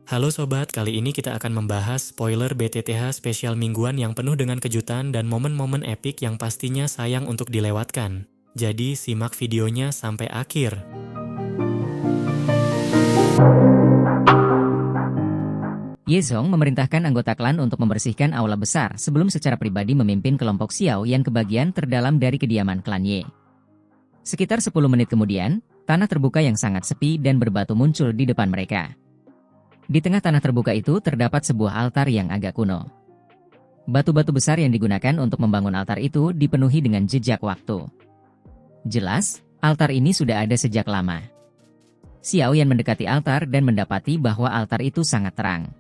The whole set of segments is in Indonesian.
Halo sobat, kali ini kita akan membahas spoiler BTTH spesial mingguan yang penuh dengan kejutan dan momen-momen epik yang pastinya sayang untuk dilewatkan. Jadi simak videonya sampai akhir. Yezong memerintahkan anggota klan untuk membersihkan aula besar sebelum secara pribadi memimpin kelompok Xiao yang ke bagian terdalam dari kediaman klan Ye. Sekitar 10 menit kemudian, tanah terbuka yang sangat sepi dan berbatu muncul di depan mereka. Di tengah tanah terbuka itu terdapat sebuah altar yang agak kuno. Batu-batu besar yang digunakan untuk membangun altar itu dipenuhi dengan jejak waktu. Jelas, altar ini sudah ada sejak lama. Xiao Yan mendekati altar dan mendapati bahwa altar itu sangat terang.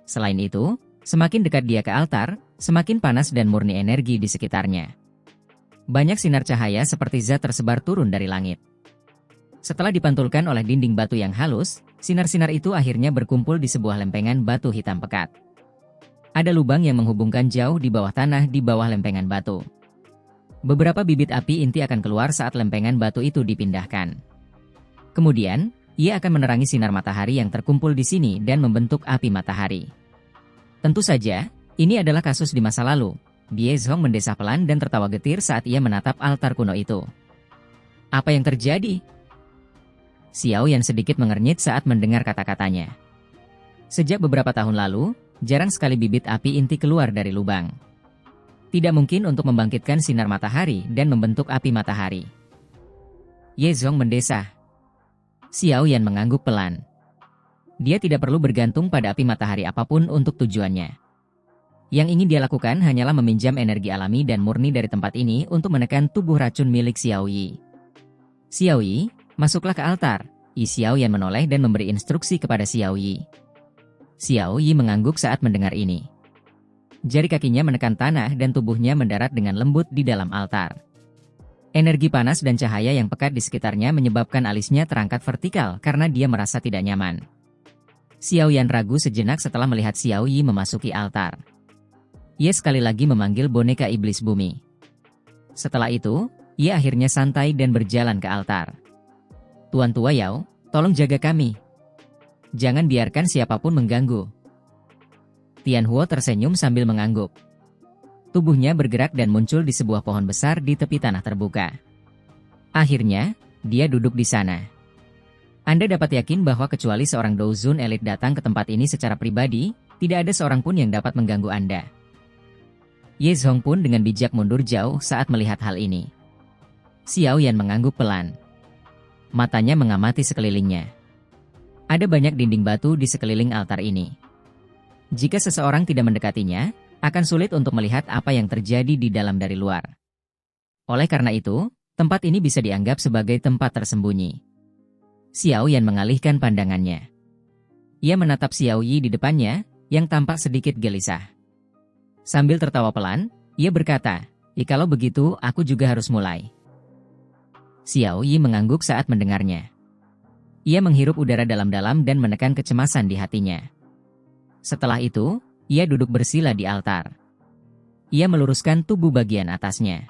Selain itu, semakin dekat dia ke altar, semakin panas dan murni energi di sekitarnya. Banyak sinar cahaya seperti zat tersebar turun dari langit. Setelah dipantulkan oleh dinding batu yang halus, sinar-sinar itu akhirnya berkumpul di sebuah lempengan batu hitam pekat. Ada lubang yang menghubungkan jauh di bawah tanah di bawah lempengan batu. Beberapa bibit api inti akan keluar saat lempengan batu itu dipindahkan. Kemudian, ia akan menerangi sinar matahari yang terkumpul di sini dan membentuk api matahari. Tentu saja, ini adalah kasus di masa lalu. Yezong mendesah pelan dan tertawa getir saat ia menatap altar kuno itu. Apa yang terjadi? Xiao Yan sedikit mengernyit saat mendengar kata-katanya. Sejak beberapa tahun lalu, jarang sekali bibit api inti keluar dari lubang. Tidak mungkin untuk membangkitkan sinar matahari dan membentuk api matahari. Yezong mendesah. Xiao Yan mengangguk pelan. Dia tidak perlu bergantung pada api matahari apapun untuk tujuannya. Yang ingin dia lakukan hanyalah meminjam energi alami dan murni dari tempat ini untuk menekan tubuh racun milik Xiao Yi. Xiao Yi, masuklah ke altar. Xiao Yan menoleh dan memberi instruksi kepada Xiao Yi. Xiao Yi mengangguk saat mendengar ini. Jari kakinya menekan tanah dan tubuhnya mendarat dengan lembut di dalam altar. Energi panas dan cahaya yang pekat di sekitarnya menyebabkan alisnya terangkat vertikal karena dia merasa tidak nyaman. Xiao Yan ragu sejenak setelah melihat Xiao Yi memasuki altar. Ia sekali lagi memanggil boneka iblis bumi. Setelah itu, ia akhirnya santai dan berjalan ke altar. Tuan Tua Yao, tolong jaga kami. Jangan biarkan siapapun mengganggu. Tian Huo tersenyum sambil mengangguk. Tubuhnya bergerak dan muncul di sebuah pohon besar di tepi tanah terbuka. Akhirnya, dia duduk di sana. Anda dapat yakin bahwa kecuali seorang Douzun elit datang ke tempat ini secara pribadi, tidak ada seorang pun yang dapat mengganggu Anda. Yezong pun dengan bijak mundur jauh saat melihat hal ini. Xiao Yan mengangguk pelan. Matanya mengamati sekelilingnya. Ada banyak dinding batu di sekeliling altar ini. Jika seseorang tidak mendekatinya, akan sulit untuk melihat apa yang terjadi di dalam dari luar. Oleh karena itu, tempat ini bisa dianggap sebagai tempat tersembunyi. Xiao Yan mengalihkan pandangannya. Ia menatap Xiao Yi di depannya, yang tampak sedikit gelisah. Sambil tertawa pelan, ia berkata, "Kalau begitu, aku juga harus mulai." Xiao Yi mengangguk saat mendengarnya. Ia menghirup udara dalam-dalam dan menekan kecemasan di hatinya. Setelah itu, ia duduk bersila di altar. Ia meluruskan tubuh bagian atasnya.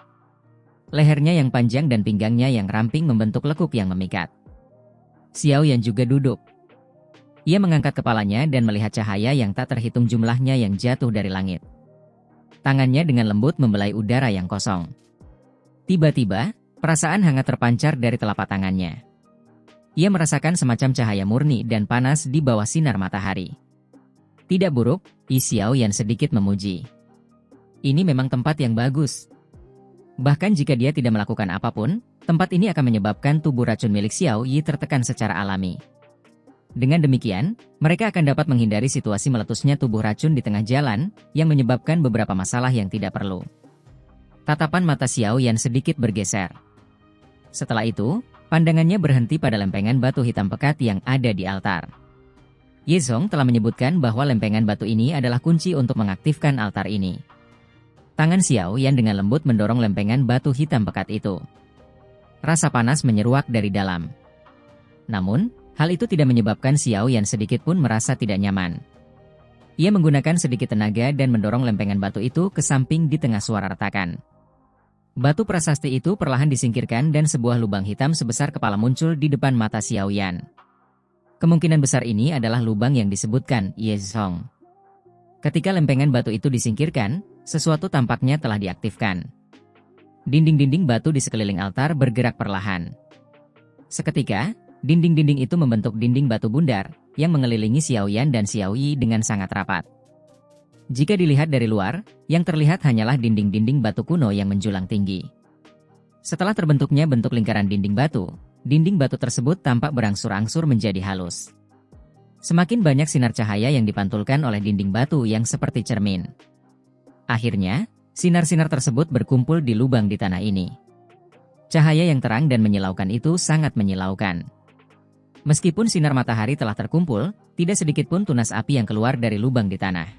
Lehernya yang panjang dan pinggangnya yang ramping membentuk lekuk yang memikat. Xiao Yan juga duduk. Ia mengangkat kepalanya dan melihat cahaya yang tak terhitung jumlahnya yang jatuh dari langit. Tangannya dengan lembut membelai udara yang kosong. Tiba-tiba, perasaan hangat terpancar dari telapak tangannya. Ia merasakan semacam cahaya murni dan panas di bawah sinar matahari. Tidak buruk, Xiao Yan sedikit memuji. Ini memang tempat yang bagus. Bahkan jika dia tidak melakukan apapun, tempat ini akan menyebabkan tubuh racun milik Xiao Yi tertekan secara alami. Dengan demikian, mereka akan dapat menghindari situasi meletusnya tubuh racun di tengah jalan, yang menyebabkan beberapa masalah yang tidak perlu. Tatapan mata Xiao Yan sedikit bergeser. Setelah itu, pandangannya berhenti pada lempengan batu hitam pekat yang ada di altar. Yezong telah menyebutkan bahwa lempengan batu ini adalah kunci untuk mengaktifkan altar ini. Tangan Xiao Yan dengan lembut mendorong lempengan batu hitam pekat itu. Rasa panas menyeruak dari dalam. Namun, hal itu tidak menyebabkan Xiao Yan sedikit pun merasa tidak nyaman. Ia menggunakan sedikit tenaga dan mendorong lempengan batu itu ke samping di tengah suara retakan. Batu prasasti itu perlahan disingkirkan dan sebuah lubang hitam sebesar kepala muncul di depan mata Xiao Yan. Kemungkinan besar ini adalah lubang yang disebutkan Yezong. Ketika lempengan batu itu disingkirkan, sesuatu tampaknya telah diaktifkan. Dinding-dinding batu di sekeliling altar bergerak perlahan. Seketika, dinding-dinding itu membentuk dinding batu bundar yang mengelilingi Xiaoyan dan Xiaoyi dengan sangat rapat. Jika dilihat dari luar, yang terlihat hanyalah dinding-dinding batu kuno yang menjulang tinggi. Setelah terbentuknya bentuk lingkaran dinding batu tersebut tampak berangsur-angsur menjadi halus. Semakin banyak sinar cahaya yang dipantulkan oleh dinding batu yang seperti cermin. Akhirnya, sinar-sinar tersebut berkumpul di lubang di tanah ini. Cahaya yang terang dan menyilaukan itu sangat menyilaukan. Meskipun sinar matahari telah terkumpul, tidak sedikit pun tunas api yang keluar dari lubang di tanah.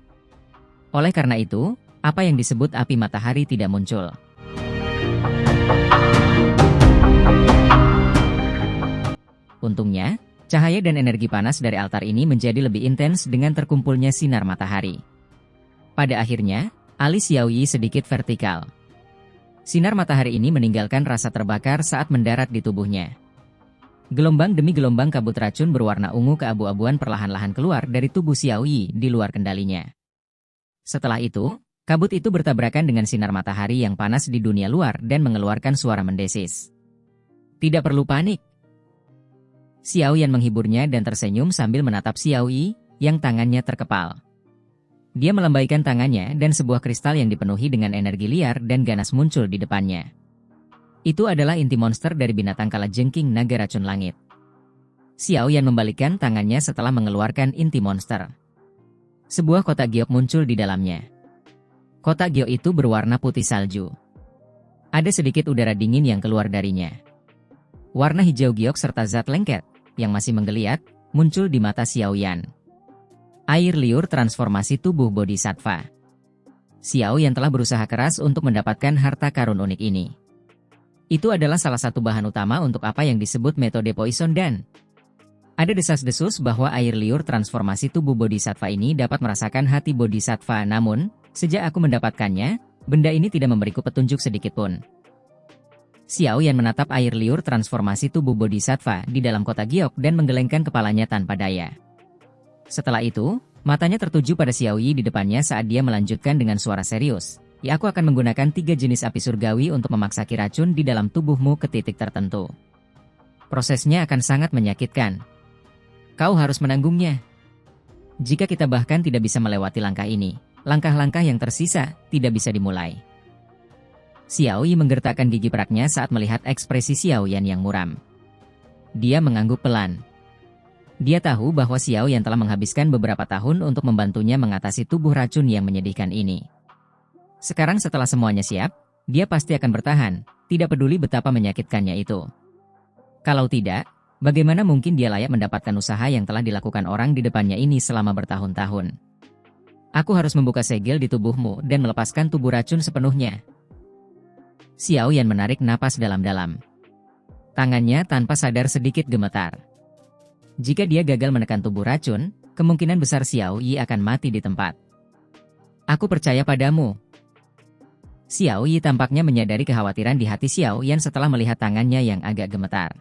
Oleh karena itu, apa yang disebut api matahari tidak muncul. Untungnya, cahaya dan energi panas dari altar ini menjadi lebih intens dengan terkumpulnya sinar matahari. Pada akhirnya, alis Xiaoyi sedikit vertikal. Sinar matahari ini meninggalkan rasa terbakar saat mendarat di tubuhnya. Gelombang demi gelombang kabut racun berwarna ungu keabu-abuan perlahan-lahan keluar dari tubuh Xiaoyi di luar kendalinya. Setelah itu, kabut itu bertabrakan dengan sinar matahari yang panas di dunia luar dan mengeluarkan suara mendesis. Tidak perlu panik. Xiaoyan menghiburnya dan tersenyum sambil menatap Xiaoyi yang tangannya terkepal. Dia melambaikan tangannya dan sebuah kristal yang dipenuhi dengan energi liar dan ganas muncul di depannya. Itu adalah inti monster dari binatang kalajengking naga racun langit. Xiaoyan membalikkan tangannya setelah mengeluarkan inti monster. Sebuah kotak giok muncul di dalamnya. Kotak giok itu berwarna putih salju. Ada sedikit udara dingin yang keluar darinya. Warna hijau giok serta zat lengket yang masih menggeliat muncul di mata Xiaoyan. Air liur transformasi tubuh bodhisattva. Xiaoyan telah berusaha keras untuk mendapatkan harta karun unik ini. Itu adalah salah satu bahan utama untuk apa yang disebut metode Poison Dan. Ada desas-desus bahwa air liur transformasi tubuh bodhisattva ini dapat merasakan hati bodhisattva, namun, sejak aku mendapatkannya, benda ini tidak memberiku petunjuk sedikitpun. Xiaoyan menatap air liur transformasi tubuh bodhisattva di dalam kotak giok dan menggelengkan kepalanya tanpa daya. Setelah itu, matanya tertuju pada Xiaoyi di depannya saat dia melanjutkan dengan suara serius. Ya, aku akan menggunakan 3 jenis api surgawi untuk memaksa racun di dalam tubuhmu ke titik tertentu. Prosesnya akan sangat menyakitkan. Kau harus menanggungnya. Jika kita bahkan tidak bisa melewati langkah ini, langkah-langkah yang tersisa tidak bisa dimulai. Xiaoyi menggertakkan gigi peraknya saat melihat ekspresi Xiaoyan yang muram. Dia mengangguk pelan. Dia tahu bahwa Xiaoyan telah menghabiskan beberapa tahun untuk membantunya mengatasi tubuh racun yang menyedihkan ini. Sekarang setelah semuanya siap, dia pasti akan bertahan, tidak peduli betapa menyakitkannya itu. Kalau tidak, bagaimana mungkin dia layak mendapatkan usaha yang telah dilakukan orang di depannya ini selama bertahun-tahun? Aku harus membuka segel di tubuhmu dan melepaskan tubuh racun sepenuhnya. Xiaoyan menarik napas dalam-dalam. Tangannya tanpa sadar sedikit gemetar. Jika dia gagal menekan tubuh racun, kemungkinan besar Xiaoyi akan mati di tempat. Aku percaya padamu. Xiaoyi tampaknya menyadari kekhawatiran di hati Xiaoyan setelah melihat tangannya yang agak gemetar.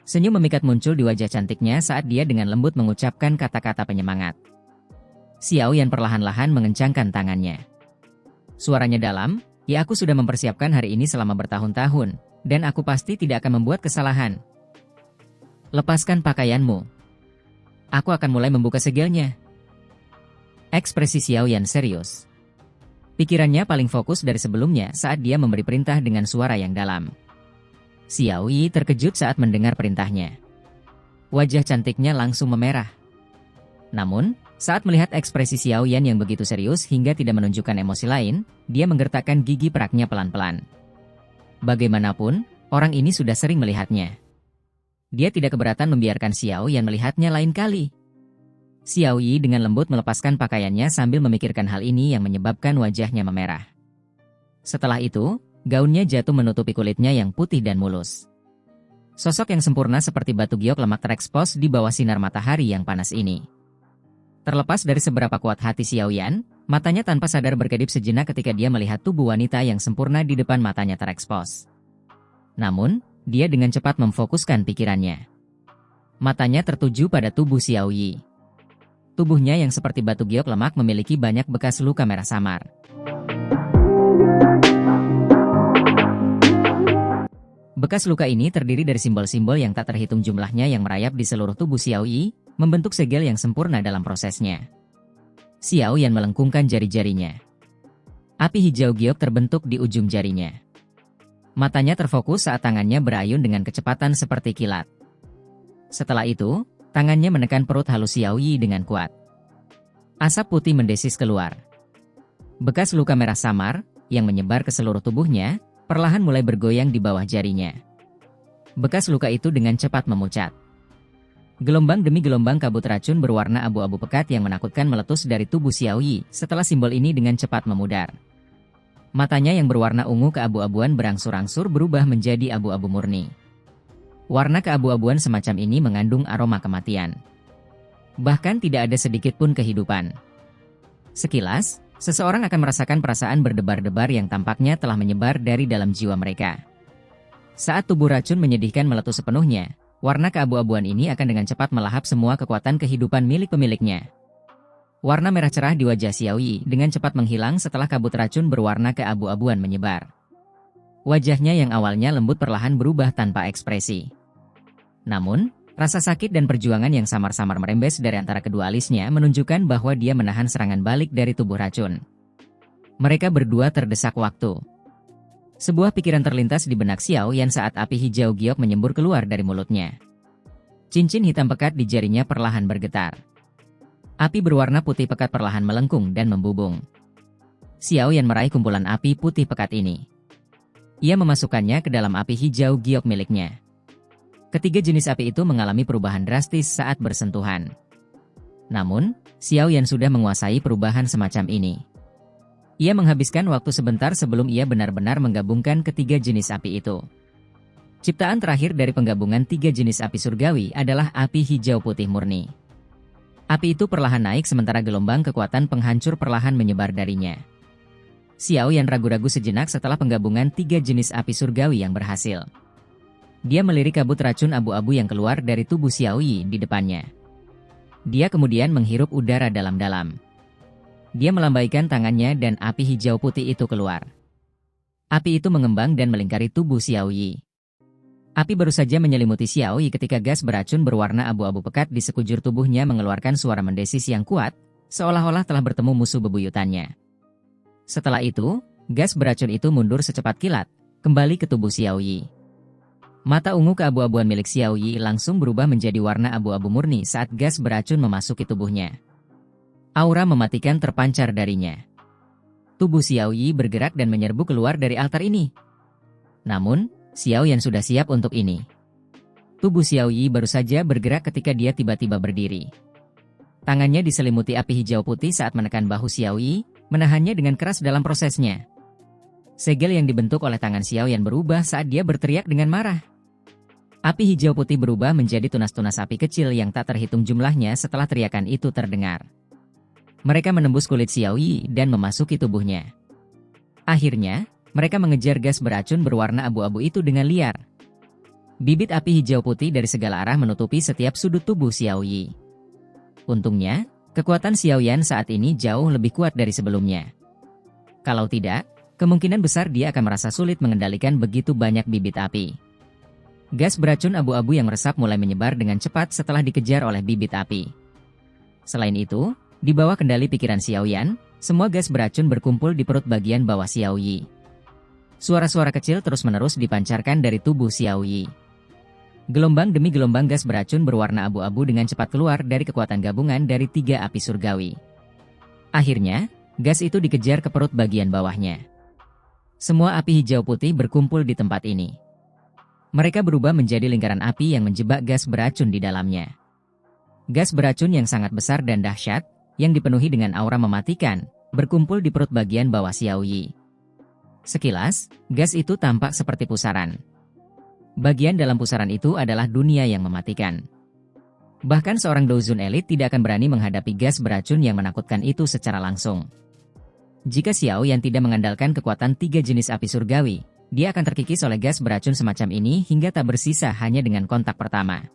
Senyum memikat muncul di wajah cantiknya saat dia dengan lembut mengucapkan kata-kata penyemangat. Xiaoyan perlahan-lahan mengencangkan tangannya. Suaranya dalam, ya aku sudah mempersiapkan hari ini selama bertahun-tahun, dan aku pasti tidak akan membuat kesalahan. Lepaskan pakaianmu. Aku akan mulai membuka segelnya. Ekspresi Xiaoyan serius. Pikirannya paling fokus dari sebelumnya saat dia memberi perintah dengan suara yang dalam. Xiaoyi terkejut saat mendengar perintahnya. Wajah cantiknya langsung memerah. Namun, saat melihat ekspresi Xiaoyan yang begitu serius hingga tidak menunjukkan emosi lain, dia menggertakkan gigi peraknya pelan-pelan. Bagaimanapun, orang ini sudah sering melihatnya. Dia tidak keberatan membiarkan Xiaoyan melihatnya lain kali. Xiaoyi dengan lembut melepaskan pakaiannya sambil memikirkan hal ini yang menyebabkan wajahnya memerah. Setelah itu, gaunnya jatuh menutupi kulitnya yang putih dan mulus. Sosok yang sempurna seperti batu giok lemak terekspos di bawah sinar matahari yang panas ini. Terlepas dari seberapa kuat hati Xiaoyan, matanya tanpa sadar berkedip sejenak ketika dia melihat tubuh wanita yang sempurna di depan matanya terekspos. Namun, dia dengan cepat memfokuskan pikirannya. Matanya tertuju pada tubuh Xiao Yi. Tubuhnya yang seperti batu giok lemak memiliki banyak bekas luka merah samar. Bekas luka ini terdiri dari simbol-simbol yang tak terhitung jumlahnya yang merayap di seluruh tubuh Xiao Yi, membentuk segel yang sempurna dalam prosesnya. Xiao Yan melengkungkan jari-jarinya. Api hijau giok terbentuk di ujung jarinya. Matanya terfokus saat tangannya berayun dengan kecepatan seperti kilat. Setelah itu, tangannya menekan perut halus Xiao Yi dengan kuat. Asap putih mendesis keluar. Bekas luka merah samar, yang menyebar ke seluruh tubuhnya, perlahan mulai bergoyang di bawah jarinya. Bekas luka itu dengan cepat memucat. Gelombang demi gelombang kabut racun berwarna abu-abu pekat yang menakutkan meletus dari tubuh Xiao Yi setelah simbol ini dengan cepat memudar. Matanya yang berwarna ungu keabu-abuan berangsur-angsur berubah menjadi abu-abu murni. Warna keabu-abuan semacam ini mengandung aroma kematian. Bahkan tidak ada sedikit pun kehidupan. Sekilas, seseorang akan merasakan perasaan berdebar-debar yang tampaknya telah menyebar dari dalam jiwa mereka. Saat tubuh racun menyedihkan meletus sepenuhnya, warna keabu-abuan ini akan dengan cepat melahap semua kekuatan kehidupan milik pemiliknya. Warna merah cerah di wajah Xiao Yi dengan cepat menghilang setelah kabut racun berwarna keabu-abuan menyebar. Wajahnya yang awalnya lembut perlahan berubah tanpa ekspresi. Namun, rasa sakit dan perjuangan yang samar-samar merembes dari antara kedua alisnya menunjukkan bahwa dia menahan serangan balik dari tubuh racun. Mereka berdua terdesak waktu. Sebuah pikiran terlintas di benak Xiao Yan saat api hijau giok menyembur keluar dari mulutnya. Cincin hitam pekat di jarinya perlahan bergetar. Api berwarna putih pekat perlahan melengkung dan membubung. Xiao Yan meraih kumpulan api putih pekat ini. Ia memasukkannya ke dalam api hijau giok miliknya. Ketiga jenis api itu mengalami perubahan drastis saat bersentuhan. Namun, Xiao Yan sudah menguasai perubahan semacam ini. Ia menghabiskan waktu sebentar sebelum ia benar-benar menggabungkan ketiga jenis api itu. Ciptaan terakhir dari penggabungan tiga jenis api surgawi adalah api hijau putih murni. Api itu perlahan naik sementara gelombang kekuatan penghancur perlahan menyebar darinya. Xiao Yan ragu-ragu sejenak setelah penggabungan tiga jenis api surgawi yang berhasil. Dia melirik kabut racun abu-abu yang keluar dari tubuh Xiao Yi di depannya. Dia kemudian menghirup udara dalam-dalam. Dia melambaikan tangannya dan api hijau putih itu keluar. Api itu mengembang dan melingkari tubuh Xiao Yi. Api baru saja menyelimuti Xiao Yi ketika gas beracun berwarna abu-abu pekat di sekujur tubuhnya mengeluarkan suara mendesis yang kuat, seolah-olah telah bertemu musuh bebuyutannya. Setelah itu, gas beracun itu mundur secepat kilat, kembali ke tubuh Xiao Yi. Mata ungu keabu-abuan milik Xiao Yi langsung berubah menjadi warna abu-abu murni saat gas beracun memasuki tubuhnya. Aura mematikan terpancar darinya. Tubuh Xiao Yi bergerak dan menyerbu keluar dari altar ini. Namun, Xiao Yan sudah siap untuk ini. Tubuh Xiao Yi baru saja bergerak ketika dia tiba-tiba berdiri. Tangannya diselimuti api hijau putih saat menekan bahu Xiao Yi, menahannya dengan keras dalam prosesnya. Segel yang dibentuk oleh tangan Xiao Yan berubah saat dia berteriak dengan marah. Api hijau putih berubah menjadi tunas-tunas api kecil yang tak terhitung jumlahnya setelah teriakan itu terdengar. Mereka menembus kulit Xiao Yi dan memasuki tubuhnya. Akhirnya, mereka mengejar gas beracun berwarna abu-abu itu dengan liar. Bibit api hijau putih dari segala arah menutupi setiap sudut tubuh Xiao Yi. Untungnya, kekuatan Xiao Yan saat ini jauh lebih kuat dari sebelumnya. Kalau tidak, kemungkinan besar dia akan merasa sulit mengendalikan begitu banyak bibit api. Gas beracun abu-abu yang meresap mulai menyebar dengan cepat setelah dikejar oleh bibit api. Selain itu, di bawah kendali pikiran Xiao Yan, semua gas beracun berkumpul di perut bagian bawah Xiao Yi. Suara-suara kecil terus-menerus dipancarkan dari tubuh Xiao Yi. Gelombang demi gelombang gas beracun berwarna abu-abu dengan cepat keluar dari kekuatan gabungan dari tiga api surgawi. Akhirnya, gas itu dikejar ke perut bagian bawahnya. Semua api hijau putih berkumpul di tempat ini. Mereka berubah menjadi lingkaran api yang menjebak gas beracun di dalamnya. Gas beracun yang sangat besar dan dahsyat, yang dipenuhi dengan aura mematikan, berkumpul di perut bagian bawah Xiao Yi. Sekilas, gas itu tampak seperti pusaran. Bagian dalam pusaran itu adalah dunia yang mematikan. Bahkan seorang Douzun elit tidak akan berani menghadapi gas beracun yang menakutkan itu secara langsung. Jika Xiao Yan tidak mengandalkan kekuatan tiga jenis api surgawi, dia akan terkikis oleh gas beracun semacam ini hingga tak bersisa hanya dengan kontak pertama.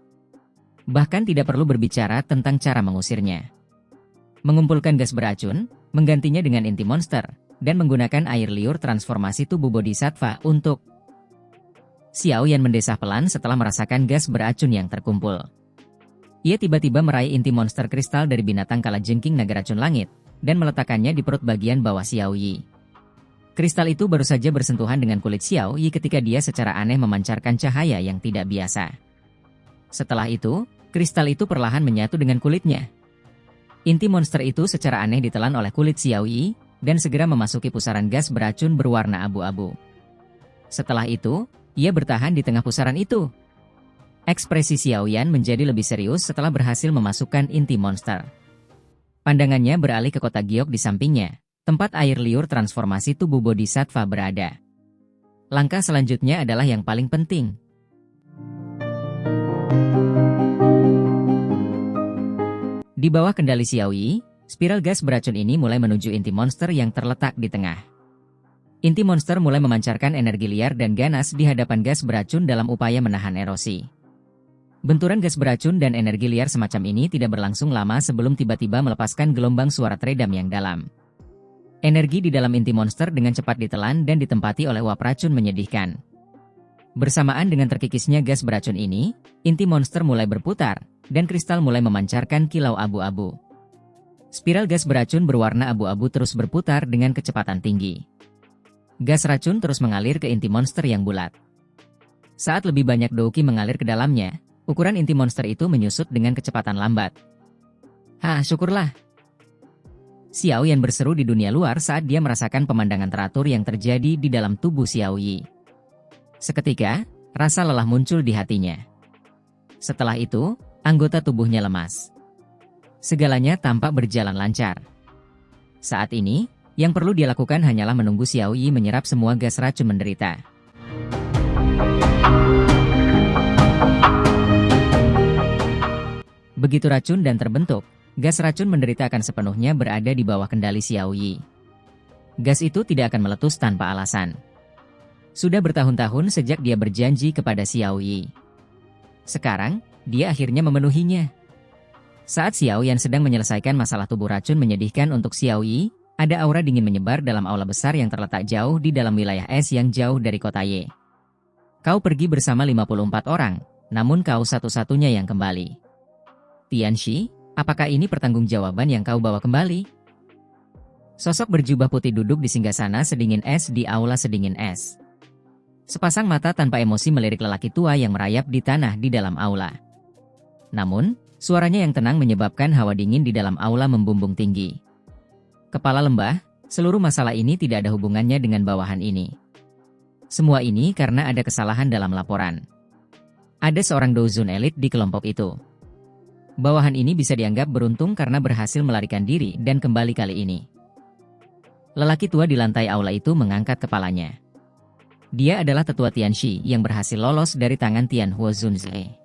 Bahkan tidak perlu berbicara tentang cara mengusirnya. Mengumpulkan gas beracun, menggantinya dengan inti monster, dan menggunakan air liur transformasi tubuh bodhisattva untuk... Xiao Yan mendesah pelan setelah merasakan gas beracun yang terkumpul. Ia tiba-tiba meraih inti monster kristal dari binatang kalajengking naga racun langit, dan meletakkannya di perut bagian bawah Xiao Yi. Kristal itu baru saja bersentuhan dengan kulit Xiao Yi ketika dia secara aneh memancarkan cahaya yang tidak biasa. Setelah itu, kristal itu perlahan menyatu dengan kulitnya. Inti monster itu secara aneh ditelan oleh kulit Xiao Yi, dan segera memasuki pusaran gas beracun berwarna abu-abu. Setelah itu, ia bertahan di tengah pusaran itu. Ekspresi Xiao Yan menjadi lebih serius setelah berhasil memasukkan inti monster. Pandangannya beralih ke kotak giok di sampingnya, tempat air liur transformasi tubuh bodhisattva berada. Langkah selanjutnya adalah yang paling penting. Di bawah kendali Xiao Yi, spiral gas beracun ini mulai menuju inti monster yang terletak di tengah. Inti monster mulai memancarkan energi liar dan ganas di hadapan gas beracun dalam upaya menahan erosi. Benturan gas beracun dan energi liar semacam ini tidak berlangsung lama sebelum tiba-tiba melepaskan gelombang suara teredam yang dalam. Energi di dalam inti monster dengan cepat ditelan dan ditempati oleh uap racun menyedihkan. Bersamaan dengan terkikisnya gas beracun ini, inti monster mulai berputar, dan kristal mulai memancarkan kilau abu-abu. Spiral gas beracun berwarna abu-abu terus berputar dengan kecepatan tinggi. Gas racun terus mengalir ke inti monster yang bulat. Saat lebih banyak douki mengalir ke dalamnya, ukuran inti monster itu menyusut dengan kecepatan lambat. Syukurlah. Xiao Yan berseru di dunia luar saat dia merasakan pemandangan teratur yang terjadi di dalam tubuh Xiao Yi. Seketika, rasa lelah muncul di hatinya. Setelah itu, anggota tubuhnya lemas. Segalanya tampak berjalan lancar. Saat ini, yang perlu dia lakukan hanyalah menunggu Xiao Yi menyerap semua gas racun menderita. Begitu racun dan terbentuk, gas racun menderita akan sepenuhnya berada di bawah kendali Xiao Yi. Gas itu tidak akan meletus tanpa alasan. Sudah bertahun-tahun sejak dia berjanji kepada Xiao Yi. Sekarang, dia akhirnya memenuhinya. Saat Xiao Yan sedang menyelesaikan masalah tubuh racun menyedihkan untuk Xiao Yi, ada aura dingin menyebar dalam aula besar yang terletak jauh di dalam wilayah es yang jauh dari kota Ye. Kau pergi bersama 54 orang, namun kau satu-satunya yang kembali. Tianxi, apakah ini pertanggungjawaban yang kau bawa kembali? Sosok berjubah putih duduk di singgasana sedingin es di aula sedingin es. Sepasang mata tanpa emosi melirik lelaki tua yang merayap di tanah di dalam aula. Namun, suaranya yang tenang menyebabkan hawa dingin di dalam aula membumbung tinggi. Kepala lembah, seluruh masalah ini tidak ada hubungannya dengan bawahan ini. Semua ini karena ada kesalahan dalam laporan. Ada seorang dozun elit di kelompok itu. Bawahan ini bisa dianggap beruntung karena berhasil melarikan diri dan kembali kali ini. Lelaki tua di lantai aula itu mengangkat kepalanya. Dia adalah tetua Tianxi yang berhasil lolos dari tangan Tian Huo Zunze.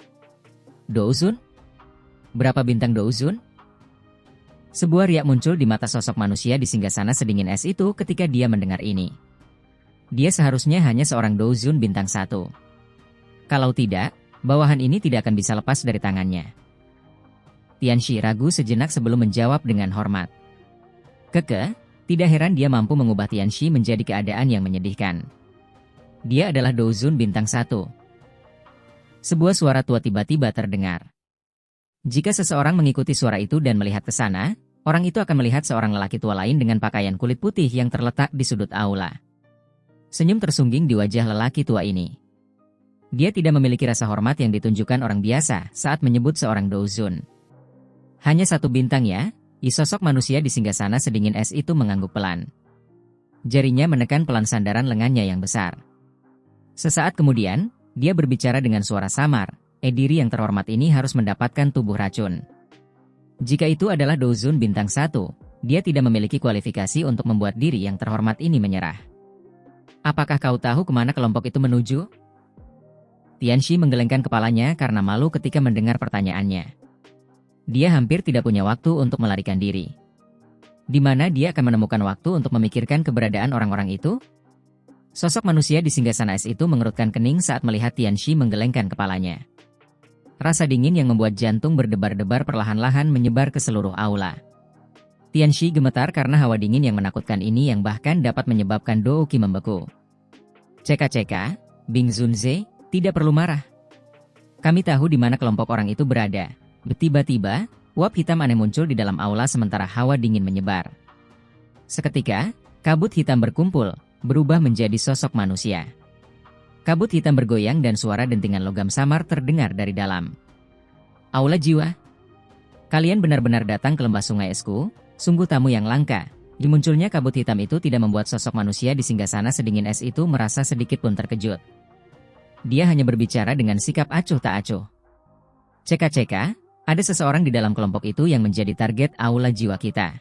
Douzun? Berapa bintang Douzun? Sebuah riak muncul di mata sosok manusia di singgasana sedingin es itu ketika dia mendengar ini. Dia seharusnya hanya seorang Douzun bintang 1. Kalau tidak, bawahan ini tidak akan bisa lepas dari tangannya. Tianxi ragu sejenak sebelum menjawab dengan hormat. Tidak heran dia mampu mengubah Tianxi menjadi keadaan yang menyedihkan. Dia adalah Douzun bintang 1. Sebuah suara tua tiba-tiba terdengar. Jika seseorang mengikuti suara itu dan melihat ke sana, orang itu akan melihat seorang lelaki tua lain dengan pakaian kulit putih yang terletak di sudut aula. Senyum tersungging di wajah lelaki tua ini. Dia tidak memiliki rasa hormat yang ditunjukkan orang biasa saat menyebut seorang Douzun. Hanya 1 bintang ya, sosok manusia di singgasana sedingin es itu mengangguk pelan. Jarinya menekan pelan sandaran lengannya yang besar. Sesaat kemudian, dia berbicara dengan suara samar, diri yang terhormat ini harus mendapatkan tubuh racun. Jika itu adalah Douzun bintang 1, dia tidak memiliki kualifikasi untuk membuat diri yang terhormat ini menyerah. Apakah kau tahu kemana kelompok itu menuju? Tianxi menggelengkan kepalanya karena malu ketika mendengar pertanyaannya. Dia hampir tidak punya waktu untuk melarikan diri. Di mana dia akan menemukan waktu untuk memikirkan keberadaan orang-orang itu? Sosok manusia di singgasana es itu mengerutkan kening saat melihat Tianxi menggelengkan kepalanya. Rasa dingin yang membuat jantung berdebar-debar perlahan-lahan menyebar ke seluruh aula. Tianxi gemetar karena hawa dingin yang menakutkan ini yang bahkan dapat menyebabkan Dou Qi membeku. Ceka-ceka, Bing Zunze, tidak perlu marah. Kami tahu di mana kelompok orang itu berada. Tiba-tiba, uap hitam aneh muncul di dalam aula sementara hawa dingin menyebar. Seketika, kabut hitam berkumpul, berubah menjadi sosok manusia. Kabut hitam bergoyang dan suara dentingan logam samar terdengar dari dalam. Aula jiwa. Kalian benar-benar datang ke lembah sungai esku, sungguh tamu yang langka. Dimunculnya kabut hitam itu tidak membuat sosok manusia di singgasana sedingin es itu merasa sedikit pun terkejut. Dia hanya berbicara dengan sikap acuh tak acuh. Ceka-ceka, ada seseorang di dalam kelompok itu yang menjadi target aula jiwa kita.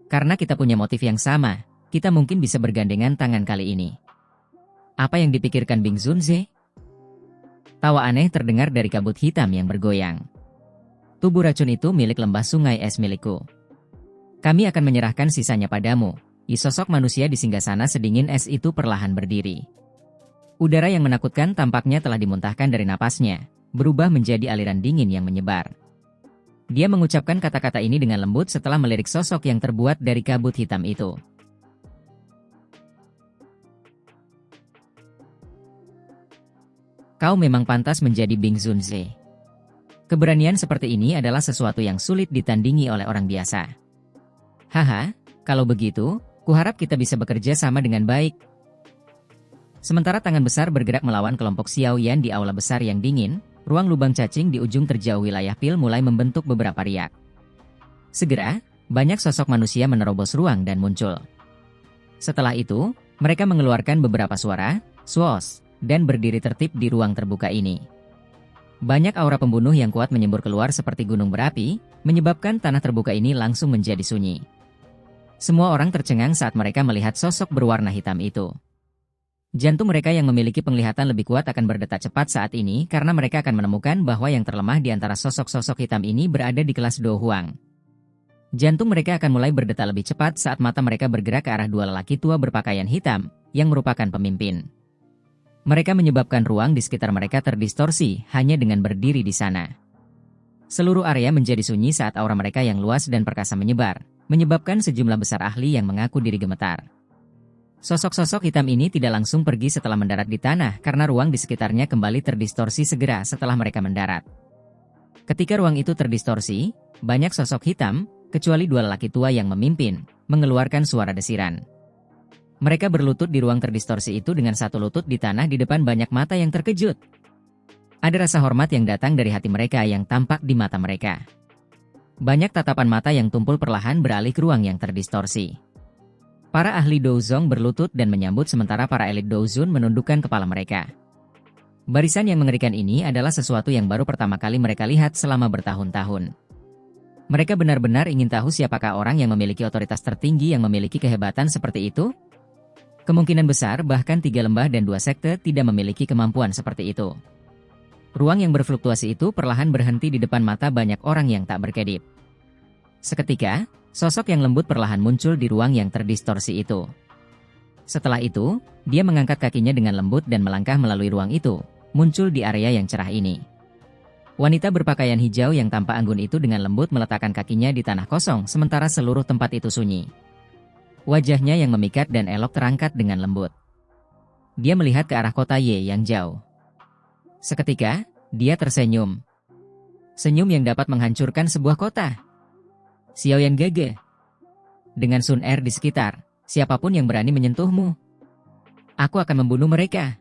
Karena kita punya motif yang sama, kita mungkin bisa bergandengan tangan kali ini. Apa yang dipikirkan Bing Zunze? Tawa aneh terdengar dari kabut hitam yang bergoyang. Tubuh racun itu milik lembah sungai es milikku. Kami akan menyerahkan sisanya padamu. Sosok manusia di singgasana sedingin es itu perlahan berdiri. Udara yang menakutkan tampaknya telah dimuntahkan dari napasnya, berubah menjadi aliran dingin yang menyebar. Dia mengucapkan kata-kata ini dengan lembut setelah melirik sosok yang terbuat dari kabut hitam itu. Kau memang pantas menjadi Bing Zunze. Keberanian seperti ini adalah sesuatu yang sulit ditandingi oleh orang biasa. Haha, kalau begitu, kuharap kita bisa bekerja sama dengan baik. Sementara tangan besar bergerak melawan kelompok Xiao Yan di aula besar yang dingin, ruang lubang cacing di ujung terjauh wilayah pil mulai membentuk beberapa riak. Segera, banyak sosok manusia menerobos ruang dan muncul. Setelah itu, mereka mengeluarkan beberapa suara, swos, dan berdiri tertib di ruang terbuka ini. Banyak aura pembunuh yang kuat menyembur keluar seperti gunung berapi, menyebabkan tanah terbuka ini langsung menjadi sunyi. Semua orang tercengang saat mereka melihat sosok berwarna hitam itu. Jantung mereka yang memiliki penglihatan lebih kuat akan berdetak cepat saat ini karena mereka akan menemukan bahwa yang terlemah di antara sosok-sosok hitam ini berada di kelas Do Huang. Jantung mereka akan mulai berdetak lebih cepat saat mata mereka bergerak ke arah dua lelaki tua berpakaian hitam, yang merupakan pemimpin. Mereka menyebabkan ruang di sekitar mereka terdistorsi hanya dengan berdiri di sana. Seluruh area menjadi sunyi saat aura mereka yang luas dan perkasa menyebar, menyebabkan sejumlah besar ahli yang mengaku diri gemetar. Sosok-sosok hitam ini tidak langsung pergi setelah mendarat di tanah karena ruang di sekitarnya kembali terdistorsi segera setelah mereka mendarat. Ketika ruang itu terdistorsi, banyak sosok hitam, kecuali dua lelaki tua yang memimpin, mengeluarkan suara desiran. Mereka berlutut di ruang terdistorsi itu dengan satu lutut di tanah di depan banyak mata yang terkejut. Ada rasa hormat yang datang dari hati mereka yang tampak di mata mereka. Banyak tatapan mata yang tumpul perlahan beralih ke ruang yang terdistorsi. Para ahli Douzong berlutut dan menyambut sementara para elit Douzun menundukkan kepala mereka. Barisan yang mengerikan ini adalah sesuatu yang baru pertama kali mereka lihat selama bertahun-tahun. Mereka benar-benar ingin tahu siapakah orang yang memiliki otoritas tertinggi yang memiliki kehebatan seperti itu? Kemungkinan besar bahkan 3 lembah dan 2 sekte tidak memiliki kemampuan seperti itu. Ruang yang berfluktuasi itu perlahan berhenti di depan mata banyak orang yang tak berkedip. Seketika, sosok yang lembut perlahan muncul di ruang yang terdistorsi itu. Setelah itu, dia mengangkat kakinya dengan lembut dan melangkah melalui ruang itu, muncul di area yang cerah ini. Wanita berpakaian hijau yang tampak anggun itu dengan lembut meletakkan kakinya di tanah kosong sementara seluruh tempat itu sunyi. Wajahnya yang memikat dan elok terangkat dengan lembut. Dia melihat ke arah kota Ye yang jauh. Seketika, dia tersenyum. Senyum yang dapat menghancurkan sebuah kota. Xiaoyan Gege. Dengan Sun Er di sekitar, siapapun yang berani menyentuhmu, aku akan membunuh mereka.